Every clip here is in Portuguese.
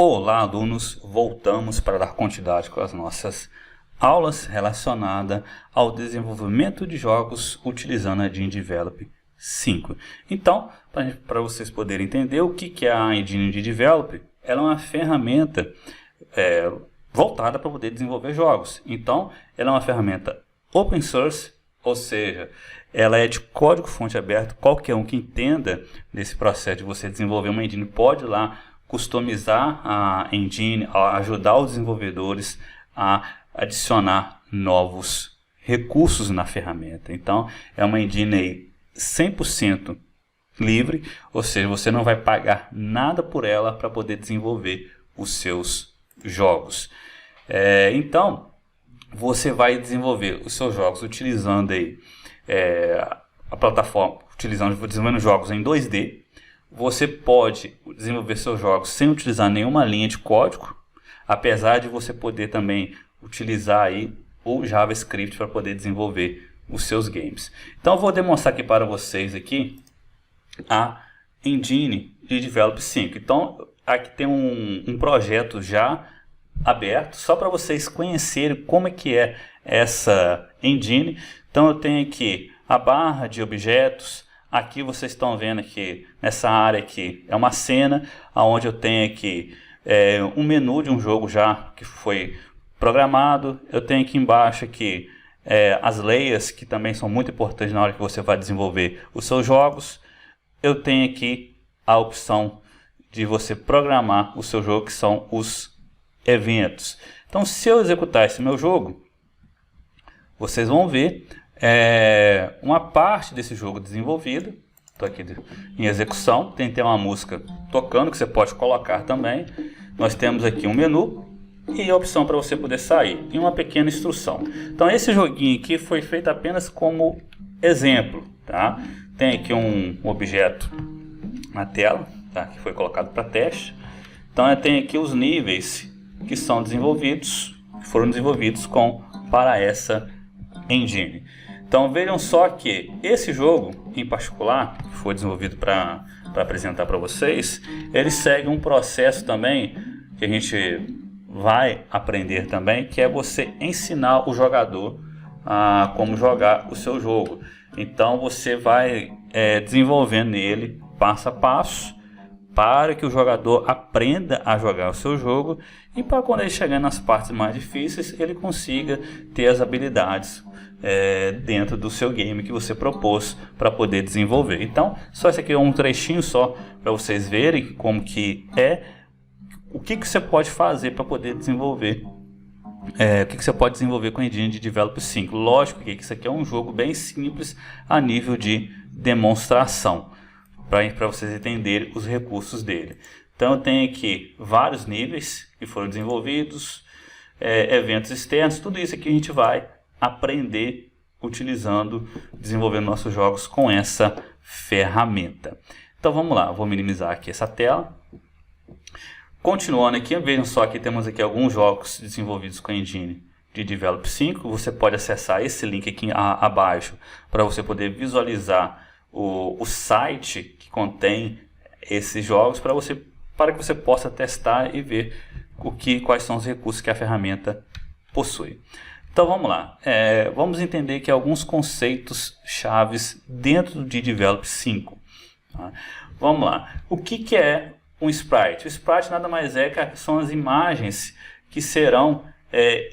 Olá, alunos! Voltamos para dar continuidade com as nossas aulas relacionadas ao desenvolvimento de jogos utilizando a Engine Develop 5. Então, para vocês poderem entender o que é a Engine Develop, ela é uma ferramenta voltada para poder desenvolver jogos. Então, ela é uma ferramenta open source, ou seja, ela é de código-fonte aberto. Qualquer um que entenda desse processo de você desenvolver uma engine pode ir lá customizar a engine, ajudar os desenvolvedores a adicionar novos recursos na ferramenta. Então, é uma engine 100% livre, ou seja, você não vai pagar nada por ela para poder desenvolver os seus jogos. Então, você vai desenvolver os seus jogos utilizando a plataforma, desenvolvendo jogos em 2D. Você pode desenvolver seus jogos sem utilizar nenhuma linha de código, apesar de você poder também utilizar aí o JavaScript para poder desenvolver os seus games. Então eu vou demonstrar aqui para vocês aqui a Engine de Develop 5. Então aqui tem um projeto já aberto, só para vocês conhecerem como é que é essa engine. Então eu tenho aqui a barra de objetos. Aqui vocês estão vendo que nessa área aqui é uma cena onde eu tenho aqui um menu de um jogo já que foi programado. Eu tenho aqui embaixo aqui as layers, que também são muito importantes na hora que você vai desenvolver os seus jogos. Eu tenho aqui a opção de você programar o seu jogo, que são os eventos. Então, se eu executar esse meu jogo, vocês vão ver uma parte desse jogo desenvolvido. Estou aqui em execução. Tem uma música tocando que você pode colocar também. Nós temos aqui um menu e a opção para você poder sair e uma pequena instrução. Então esse joguinho aqui foi feito apenas como exemplo, tá? Tem aqui um objeto na tela, tá? Que foi colocado para teste. Então eu tenho aqui os níveis que são desenvolvidos, que foram desenvolvidos para essa engine. Então vejam só que esse jogo em particular, que foi desenvolvido para apresentar para vocês, ele segue um processo também que a gente vai aprender também, que é você ensinar o jogador a como jogar o seu jogo. Então você vai desenvolvendo ele passo a passo para que o jogador aprenda a jogar o seu jogo e para quando ele chegar nas partes mais difíceis ele consiga ter as habilidades dentro do seu game que você propôs para poder desenvolver. Então, só esse aqui é um trechinho só para vocês verem como que o que você pode fazer para poder desenvolver. O que você pode desenvolver com a Engine de Develop 5. Lógico que isso aqui é um jogo bem simples a nível de demonstração, para vocês entenderem os recursos dele. Então eu tenho aqui vários níveis que foram desenvolvidos, eventos externos, tudo isso aqui a gente vai aprender desenvolvendo nossos jogos com essa ferramenta. Então vamos lá, vou minimizar aqui essa tela. Continuando aqui, vejam só que temos aqui alguns jogos desenvolvidos com a Engine de Develop 5. Você pode acessar esse link aqui abaixo para você poder visualizar o site que contém esses jogos para que você possa testar e ver quais são os recursos que a ferramenta possui. Então vamos lá, vamos entender aqui alguns conceitos chaves dentro de Develop 5. Tá? Vamos lá, o que é um sprite? O sprite nada mais que são as imagens que serão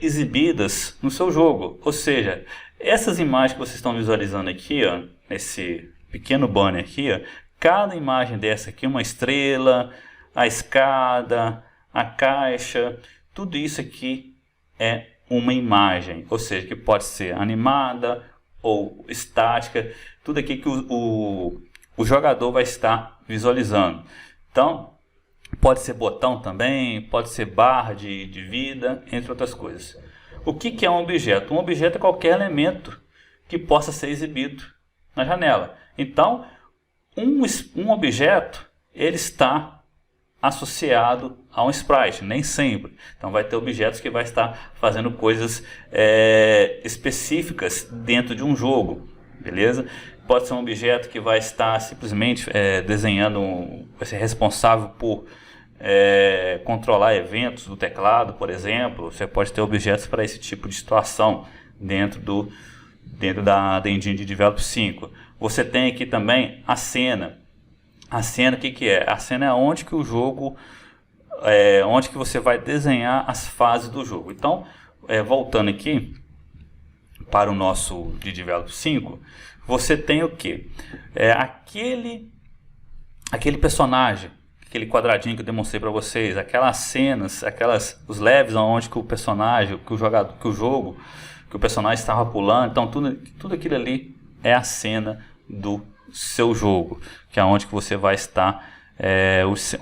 exibidas no seu jogo. Ou seja, essas imagens que vocês estão visualizando aqui, ó, nesse pequeno banner aqui, ó, cada imagem dessa aqui, uma estrela, a escada, a caixa, tudo isso aqui é uma imagem, ou seja, que pode ser animada ou estática, tudo aqui que o jogador vai estar visualizando. Então, pode ser botão também, pode ser barra de vida, entre outras coisas. O que é um objeto? Um objeto é qualquer elemento que possa ser exibido na janela. Então, um objeto ele está associado a um sprite, nem sempre. Então vai ter objetos que vai estar fazendo coisas específicas dentro de um jogo, beleza? Pode ser um objeto que vai estar simplesmente desenhando, vai ser responsável por controlar eventos do teclado, por exemplo. Você pode ter objetos para esse tipo de situação dentro da Engine de Develop 5. Você tem aqui também a cena. A cena, o que é? A cena é onde que o jogo, onde que você vai desenhar as fases do jogo. Então, voltando aqui para o nosso de Develop 5, você tem o que? Aquele personagem, aquele quadradinho que eu demonstrei para vocês, aquelas cenas, os levels onde que o personagem, que o personagem estava pulando. Então tudo aquilo ali é a cena do seu jogo, que é onde que você vai estar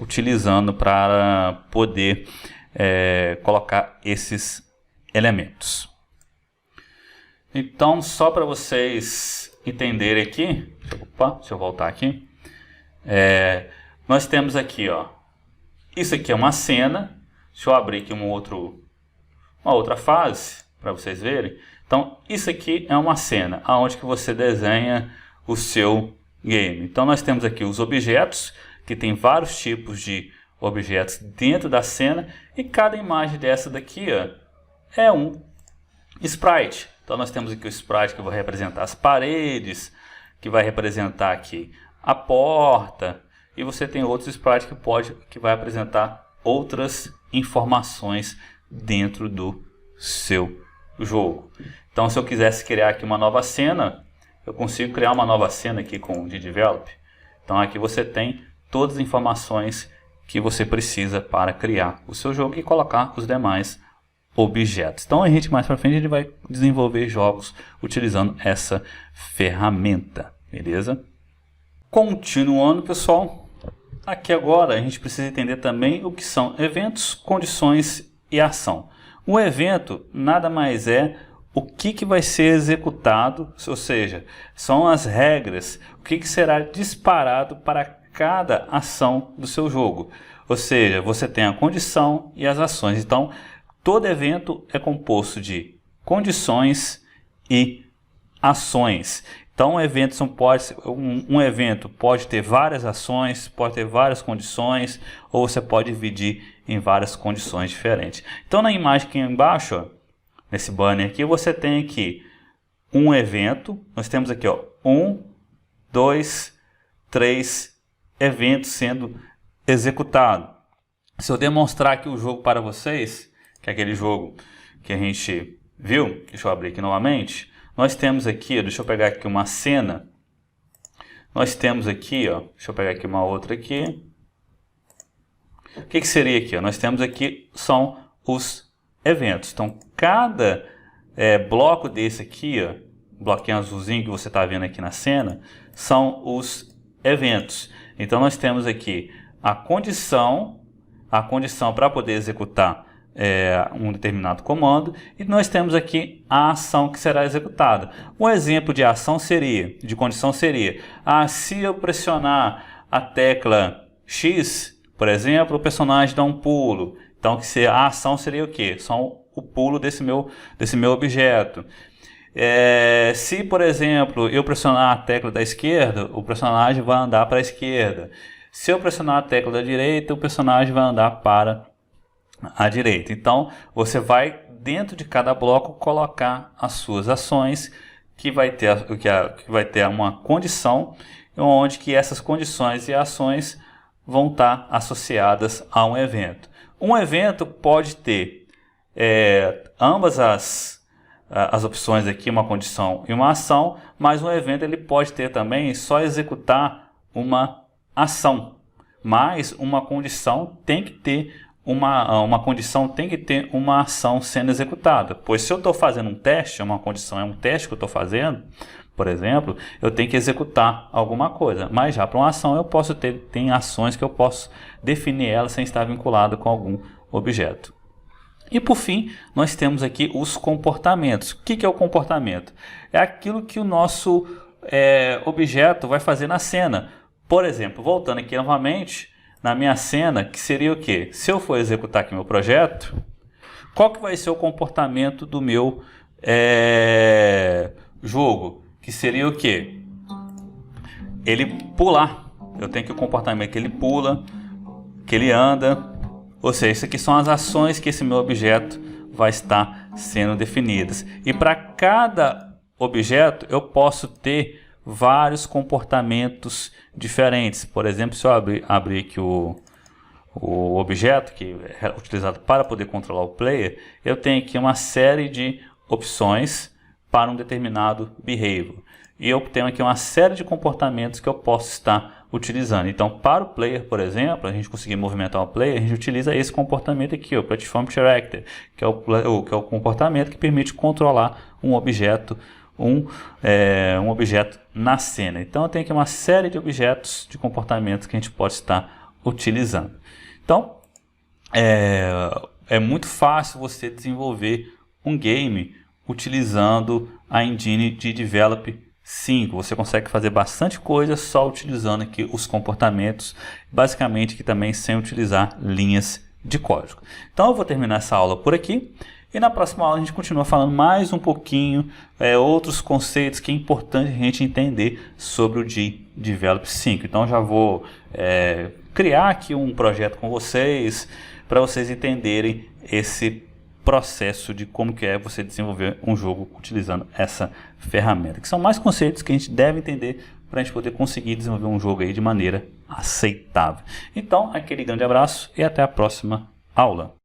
utilizando para poder colocar esses elementos. Então, só para vocês entenderem aqui, deixa eu voltar aqui. Nós temos aqui, ó, isso aqui é uma cena. Deixa eu abrir aqui uma outra fase para vocês verem. Então, isso aqui é uma cena, onde que você desenha o seu game. Então, nós temos aqui os objetos, que tem vários tipos de objetos dentro da cena, e cada imagem dessa daqui, ó, é um sprite. Então, nós temos aqui o sprite que vai representar as paredes, que vai representar aqui a porta, e você tem outros sprites que vai apresentar outras informações dentro do seu jogo. Então, se eu quisesse criar aqui uma nova cena, eu consigo criar uma nova cena aqui com o Develop. Então, aqui você tem todas as informações que você precisa para criar o seu jogo e colocar os demais objetos. Então, mais para frente, a gente vai desenvolver jogos utilizando essa ferramenta, beleza? Continuando, pessoal, aqui agora a gente precisa entender também o que são eventos, condições e ação. Um evento nada mais é o que vai ser executado, ou seja, são as regras, o que será disparado para cada ação do seu jogo. Ou seja, você tem a condição e as ações. Então, todo evento é composto de condições e ações. Então, um evento pode ter várias ações, pode ter várias condições, ou você pode dividir em várias condições diferentes. Então, na imagem aqui embaixo, ó, nesse banner aqui, você tem aqui um evento. Nós temos aqui, ó, 1, 2, 3 eventos sendo executados. Se eu demonstrar aqui o jogo para vocês, que é aquele jogo que a gente viu, deixa eu abrir aqui novamente. Nós temos aqui, deixa eu pegar aqui uma cena. Nós temos aqui, ó, deixa eu pegar aqui uma outra aqui. O que seria aqui? Ó? Nós temos aqui, são os eventos. Então, cada bloco desse aqui, ó, bloquinho azulzinho que você está vendo aqui na cena, são os eventos. Então, nós temos aqui a condição para poder executar um determinado comando, e nós temos aqui a ação que será executada. Um exemplo de ação seria, de condição seria, se eu pressionar a tecla X, por exemplo, o personagem dá um pulo. Então, a ação seria o quê? Só o pulo desse meu objeto. Se, por exemplo, eu pressionar a tecla da esquerda, o personagem vai andar para a esquerda. Se eu pressionar a tecla da direita, o personagem vai andar para a direita. Então, você vai, dentro de cada bloco, colocar as suas ações, que vai ter uma condição, onde que essas condições e ações vão estar associadas a um evento. Um evento pode ter ambas as opções aqui, uma condição e uma ação, mas um evento ele pode ter também só executar uma ação, mas uma condição tem que ter uma ação sendo executada. Pois se eu estou fazendo um teste, uma condição é um teste que eu estou fazendo, por exemplo, eu tenho que executar alguma coisa. Mas já para uma ação eu posso tem ações que eu posso definir elas sem estar vinculado com algum objeto. E por fim, nós temos aqui os comportamentos. O que é o comportamento? É aquilo que o nosso objeto vai fazer na cena. Por exemplo, voltando aqui novamente, na minha cena, que seria o quê? Se eu for executar aqui meu projeto, qual que vai ser o comportamento do meu jogo? Que seria o quê? Ele pular. Eu tenho que o comportamento que ele pula, que ele anda, ou seja, isso aqui são as ações que esse meu objeto vai estar sendo definidas. E para cada objeto eu posso ter vários comportamentos diferentes. Por exemplo, se eu abrir aqui o objeto que é utilizado para poder controlar o player, eu tenho aqui uma série de opções para um determinado behavior. E eu tenho aqui uma série de comportamentos que eu posso estar utilizando. Então, para o player, por exemplo, a gente conseguir movimentar o player, a gente utiliza esse comportamento aqui, o Platform Character, que é o comportamento que permite controlar um objeto, um objeto na cena. Então, eu tenho aqui uma série de objetos de comportamentos que a gente pode estar utilizando. Então, é muito fácil você desenvolver um game utilizando a engine de Develop 5. Você consegue fazer bastante coisa só utilizando aqui os comportamentos, basicamente que também sem utilizar linhas de código. Então eu vou terminar essa aula por aqui e na próxima aula a gente continua falando mais um pouquinho, outros conceitos que é importante a gente entender sobre o Develop 5. Então já vou criar aqui um projeto com vocês para vocês entenderem esse processo de como que é você desenvolver um jogo utilizando essa ferramenta, que são mais conceitos que a gente deve entender para a gente poder conseguir desenvolver um jogo aí de maneira aceitável. Então, aquele grande abraço e até a próxima aula.